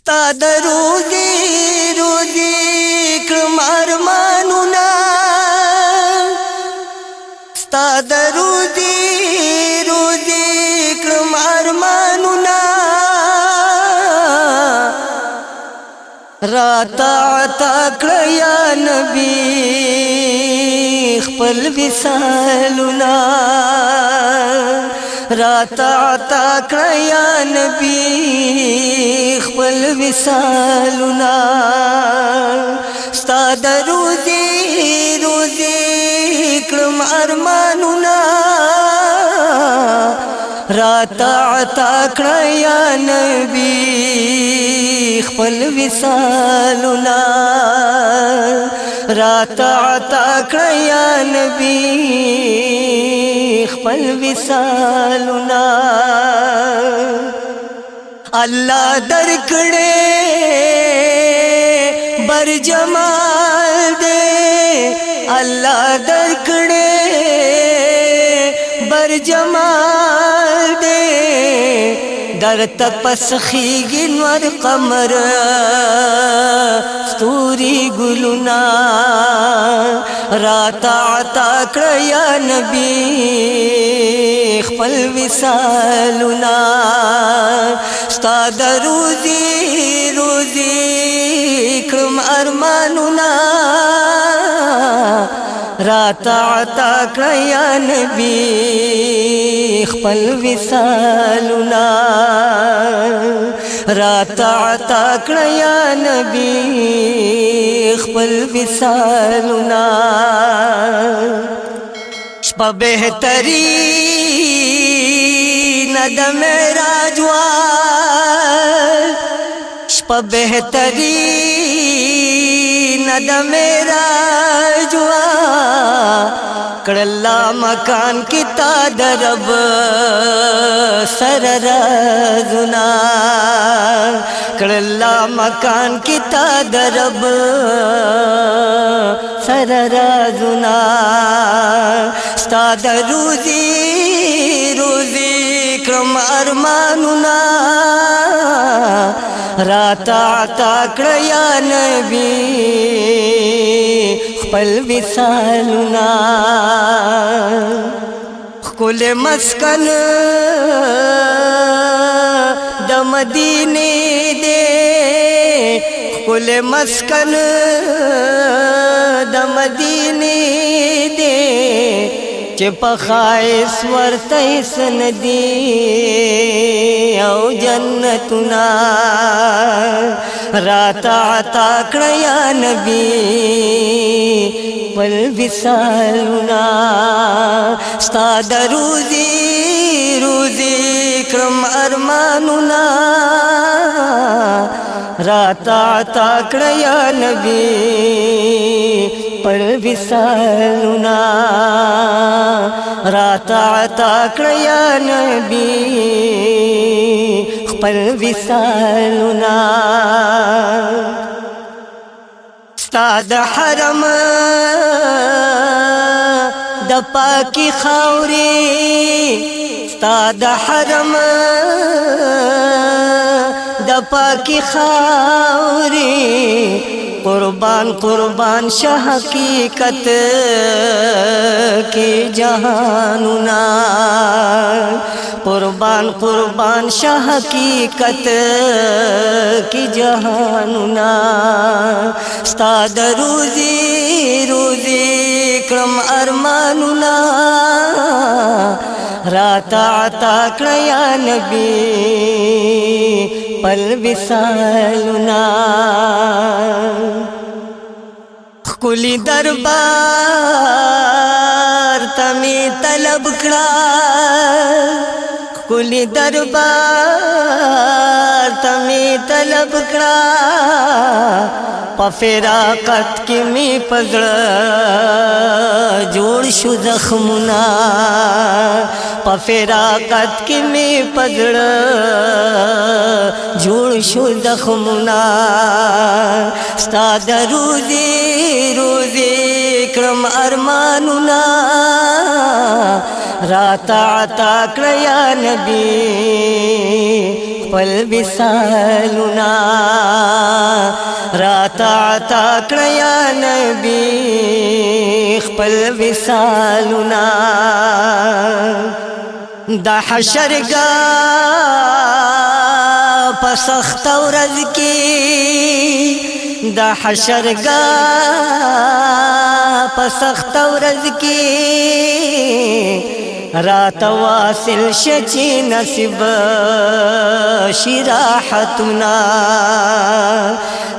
ستا د روزي روزي کړم ارمانونه ستا د روزي روزي کړم ارمانونه راته عطا کړه یا نبی خپل وصالونه راته عطا کړه یا نبی خپل وصالونه ستا د روزي روزي کړم ارمانونه راته عطا کړه یا نبی خپل وصالونه راته عطا کړه یا نبی خپل وصالونه الله درکړې بر جمال دے الله درکړې بر جمال دے در تپس خیگی نور قمر ستوری گلونا راتا عطا کړه یا نبی خپل وصالونا ستا د روزي روزي کړم ارمانونا راتا عطا کړه یا نبی خپل وصالونا راتا عطا کړه یا نبی خپل وصالونا شپه بهترین د معراج وال شپه بهترین د معراج وال کړلا مکان کی تا درب سر رازنا کړلا مکان کی تا درب سر رازنا ستا د روزي روزي کړم ارمانونه راته عطا کړه یا نبی خپل وصالونه ښکل مسکن د مدینې دی ښکل مسکن د مدینې دی چې په ښایست ورته هېڅ نه دي او جنتونه راته عطا کړه یا نبی خپل وصالونه ستا د روزي روزي کړم ارمانونه راته عطا کړه یا نبی خپل وصالونه راته عطا کړه یا نبی خپل وصالونه ستا د حرم د پاکی خاورې ستا د حرم د پاکی خاورې قربان قربان شه حقیقت کی جہانونا قربان قربان شه حقیقت کی جہانونا ستا د روزي روزي کړم ارمانونا راته عطا کړه یا نبی خپل وصالونه ښکلي دربار ته مې طلب کړه ښکلي دربار ته مې طلب کړه په فراقت کې مې په زړه جوړ شو زخمونه په فراقت کې مې په زړه جوړ شو زخمونه ستا د روزي روزي کړم ارمانونه راته عطا کړه یا نبی خپل وصالنا راته عطا کړه یا نبی خپل وصالنا دا حشرګاه په سخت ورځ کې دا حشرګاه په سخت ورځ کې رات واصل شچی نصیب شراحتنا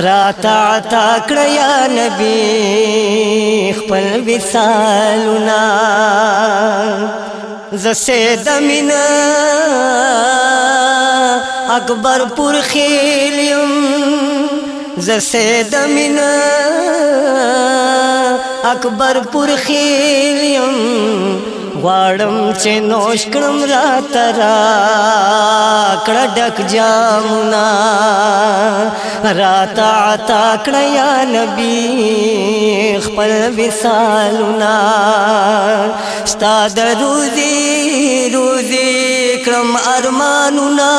رات عطا کړه یا نبی خپل وصالنا زسید مینا اکبر پر خیلیم زسید مینا اکبر پر خیلیم غواړم چې نوش کړم راته راکړه ډک جامونه راته عطا کړه یا نبی خپل وصالونه ستا د روزي روزي کړم ارمانونه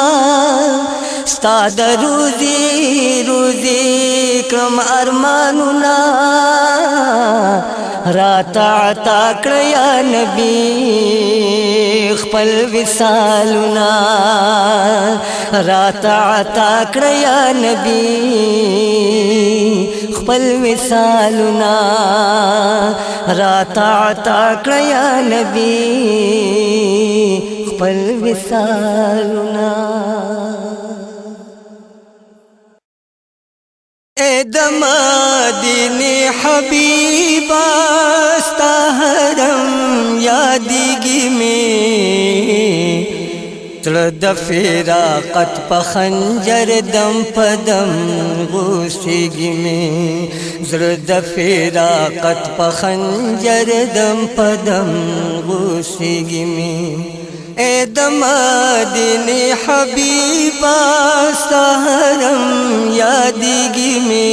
ستا د روزي روزي کړم ارمانونه راته عطا کړه یا نبی خپل وصالنا راته عطا کړه یا نبی خپل وصالنا راته عطا کړه یا نبی خپل وصالنا اے د مدینه حبیبا ستا حرم یادیږي می زړه د فراقت په خنجر دم په دم غوسیږي می زړه د فراقت په خنجر دم په دم غوسیږي می اے د مدینه حبیبا ستا حرم یادیږي می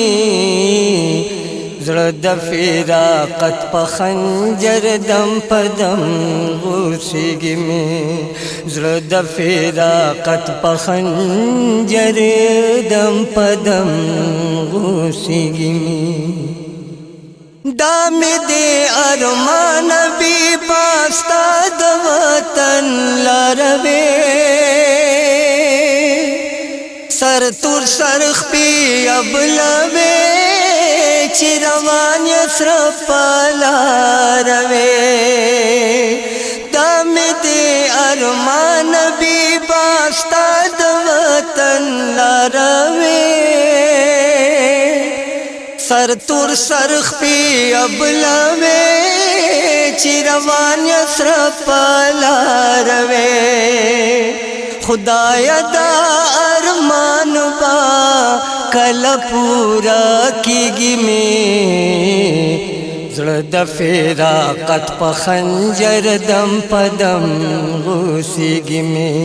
زړه د فراقت په خنجر دم په دم غوسیږي می زړه د فراقت په خنجر دم په دم غوسیږي می دا می دې ارمان بی پاستا د وطن لاروي سر تور سرخ پی ابلوي چې روان یسر پلاروي دا می دې ارمان بی پاستا د وطن لاروي سر تور سرخ پی ابلوي چې روان یسر پلاروي خدایا دا ارمان با کله پورا کیږي می زړه د فراقت په خنجر دم په دم غوسیږي می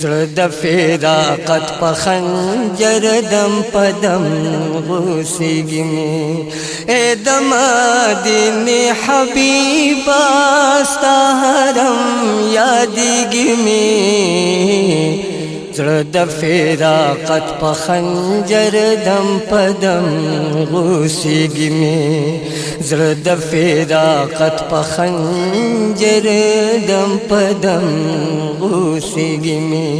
زړه د فراقت په خنجر دم په دم غوسیږي می اے د مدینه حبیبا ستا حرم یادیږي می زړه د فراقت په خنجر دم په دم غوسیږي می زړه د فراقت په خنجر دم په دم غوسیږي می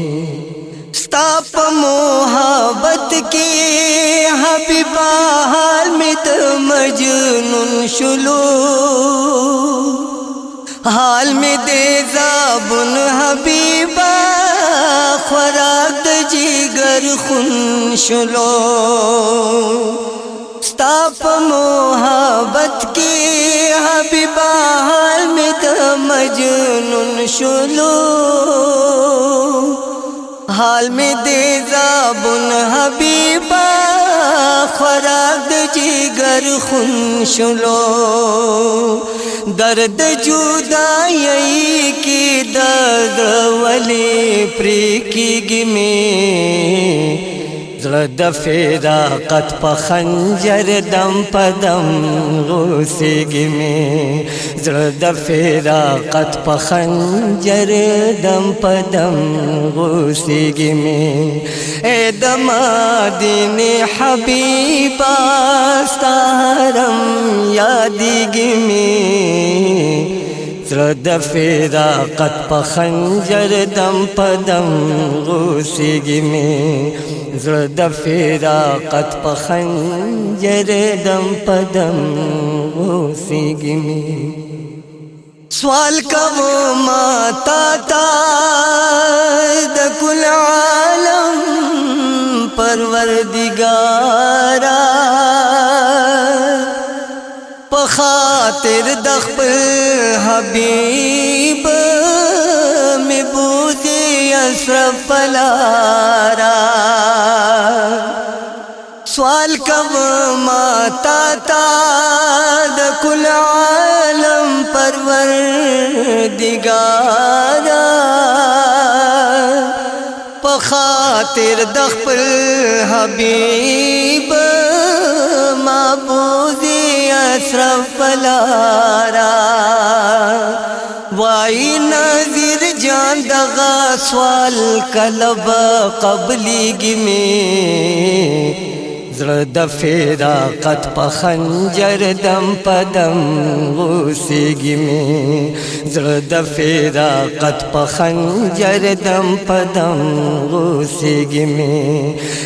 ستا په محبت کې حبیبا حال می د مجنون شلو حال می د زابن حبیبا خوراک د جگر خون شلو ستا په محبت کې حبیبا حال می د مجنون شلو حال می د زابن حبیبا خوراک د جگر خون شلو درد جدائی کی درد ولی پری کیږي می زړه د فراقت په خنجر دم په دم غوسیږي مې زړه د فراقت په خنجر دم په دم غوسیږي مې اے د مدینه حبیبا ستا حرم یادیږي مې زړه د فراقت په خنجر دم په دم غوسیږي مې زړه د فراقت په خنجر دم په دم غوسیږي مې سوال کوم تا تا د کل عالم پروردگارا په خاطر د خپل حبیب می بوزي اشرف لارا سوال کوم تا تا د کل عالم پروردگارا په خاطر د خپل حبیب معبودی اشرف لارا وای نذیر جان دغه سوال کلب قبلیږي مې زړه د فراقت په خنجر دم په دم غوسیږي مې زړه د فراقت په خنجر دم په دم غوسیږي مې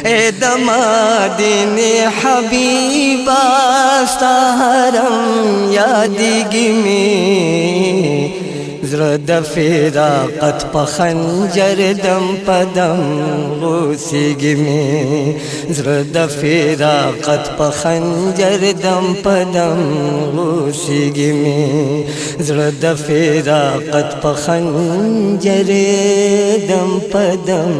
اے د مدینه حبیبا ستا حرم یادیږي مې زړه د فراقت په خنجر دم په دم غوسیږي مې زړه د فراقت په خنجر دم په دم غوسیږي مې زړه د فراقت په خنجر دم په دم